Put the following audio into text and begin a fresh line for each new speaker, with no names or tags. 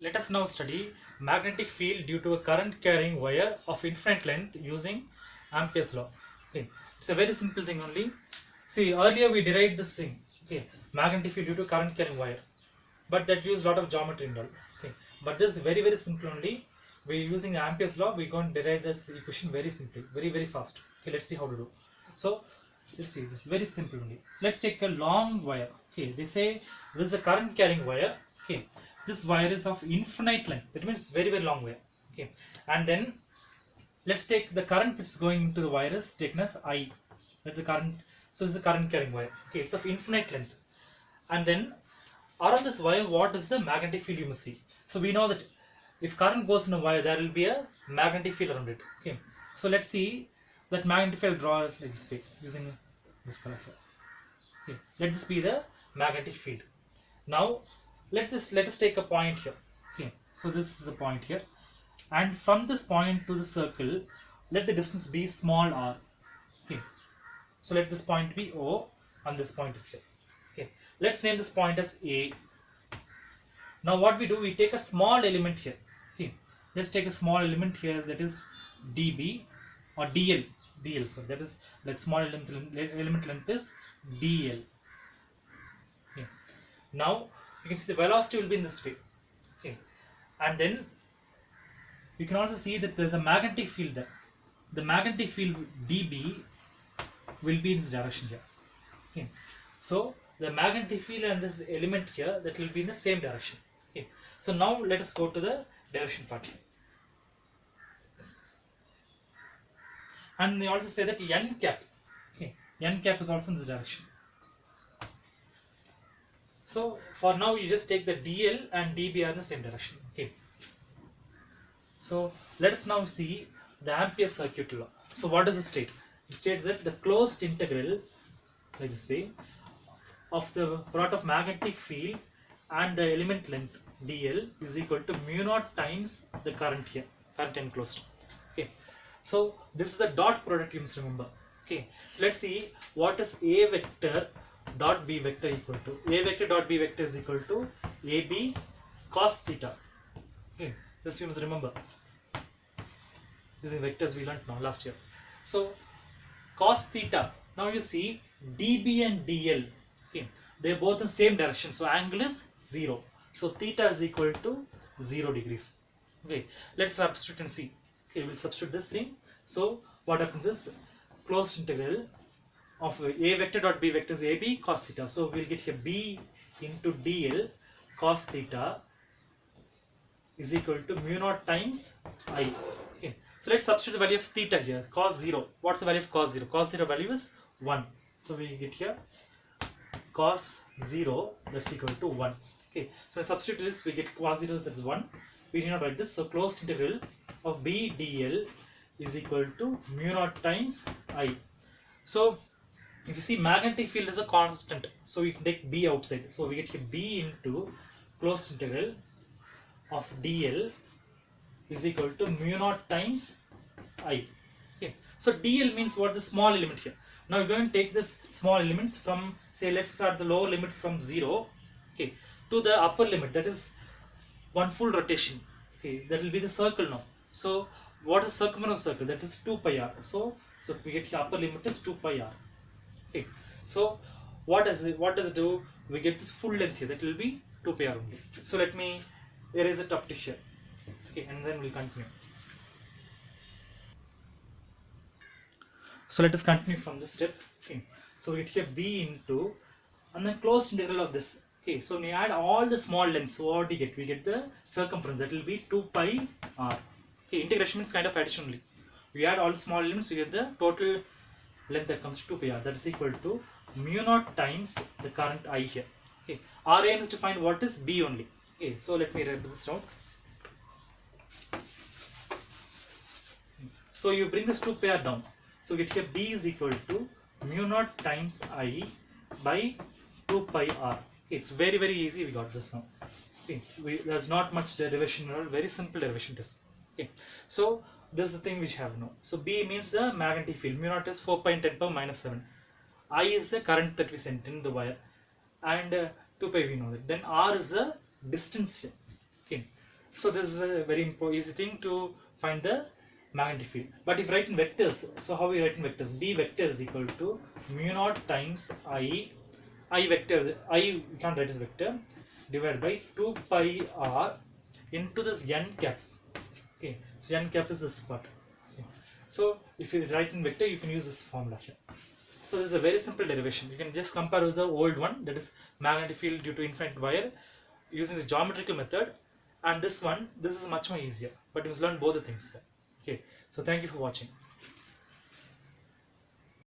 Let us now study magnetic field due to a current carrying wire of infinite length using Ampere's law. Okay, it's a very simple thing only. See, earlier we derived this thing. Okay, magnetic field due to current carrying wire, but that used a lot of geometry and all. Okay, but this is very simple only. We're using Ampere's law. We're going to derive this equation very simply, very fast. Okay, let's see how to do. So let's see. This is very simple only. So let's take a long wire. Okay, they say this is a current carrying wire. Okay, this wire is of infinite length. That means very long wire. Okay, and then let's take the current which is going into the wire is taken as I. Let the current. So this is a current carrying wire. Okay, it's of infinite length, and then around this wire, what is the magnetic field you must see? So we know that if current goes in a wire, there will be a magnetic field around it. Okay, so let's see that magnetic field. Draw it like this way using this color here. Okay, let this be the magnetic field. Now let us take a point here. Okay, so this is a point here, and from this point to the circle, let the distance be small r. Okay, so let this point be O, and this point is here. Okay, let's name this point as A. Now what we do, we take a small element here. Okay, let's take a small element here, that is dB or dl. So that is, that small element length is dl. Okay. Now you can see the velocity will be in this way. Okay, and then you can also see that there's a magnetic field there. The magnetic field dB will be in this direction here. Okay, so the magnetic field and this element here, that will be in the same direction. Okay, so now let us go to the derivation part here. Yes. And they also say that n cap. Okay, n cap is also in this direction. So for now you just take the dl and dB are in the same direction. Okay, so let us now see the Ampere's circuit law. So what does it state? It states that the closed integral, like this way, of the product of magnetic field and the element length dl is equal to mu naught times the current here, current enclosed. Okay, so this is a dot product, you must remember. Okay, so let's see what is A vector dot B vector equal to. A vector dot B vector is equal to AB cos theta. Okay, this you must remember. Using vectors we learnt now last year. So cos theta. Now you see dB and dl. Okay, they're both in the same direction. So angle is 0. So theta is equal to 0 degrees. Okay, let's substitute and see. Okay, we'll substitute this thing. So what happens is closed integral of A vector dot B vector is AB cos theta. So we'll get here B into dl cos theta is equal to mu naught times I. Okay, so let's substitute the value of theta here. Cos 0. What's the value of cos 0? Cos 0 value is 1. So we get here cos 0, that's equal to 1. Okay, so when substitute this, we get cos 0, that's 1. We need not write this. So closed integral of B dl is equal to mu naught times I. So if you see, magnetic field is a constant, so we can take B outside. So we get here B into closed integral of dl is equal to mu naught times I. Okay, so dl means what? The small element here. Now we're going to take this small elements from, say, let's start the lower limit from 0, okay, to the upper limit, that is one full rotation. Okay, that will be the circle now. So what is circumference circle? That is 2 pi r. So we get the upper limit is 2 pi r. Okay, so what does it do? We get this full length here, that will be 2 pi r only. So let me erase it up to here. Okay, and then we'll continue. So let us continue from this step. Okay, so we get here B into, and then closed integral of this. Okay, so when we add all the small lengths, so what do we get? We get the circumference, that will be 2 pi r. Okay, integration means kind of addition only. We add all the small elements, we get the total length that comes to 2 pi r. That is equal to mu naught times the current I here. Okay, our aim is to find what is B only. Okay, so let me write this down. So you bring this 2 pi r down. So get here B is equal to mu naught times I by 2 pi r. Okay, it's very easy. We got this now. Okay, there's not much derivation at all. Very simple derivation test. Okay, so this is the thing which we have now. So B means the magnetic field. Mu naught is 4 pi 10 power minus 7. I is the current that we sent in the wire, and 2 pi we know that. Then R is the distance here. Okay, So this is a very easy thing to find the magnetic field. But if write in vectors, so how we write in vectors? B vector is equal to mu naught times I vector, I we can't write as vector, divided by 2 pi r into this n cap. Okay, so n cap is this part. Okay. So if you write in vector, you can use this formula here. So this is a very simple derivation. You can just compare with the old one, that is magnetic field due to infinite wire, using the geometrical method, and this one, this is much more easier, but you must learn both the things. Okay, so thank you for watching.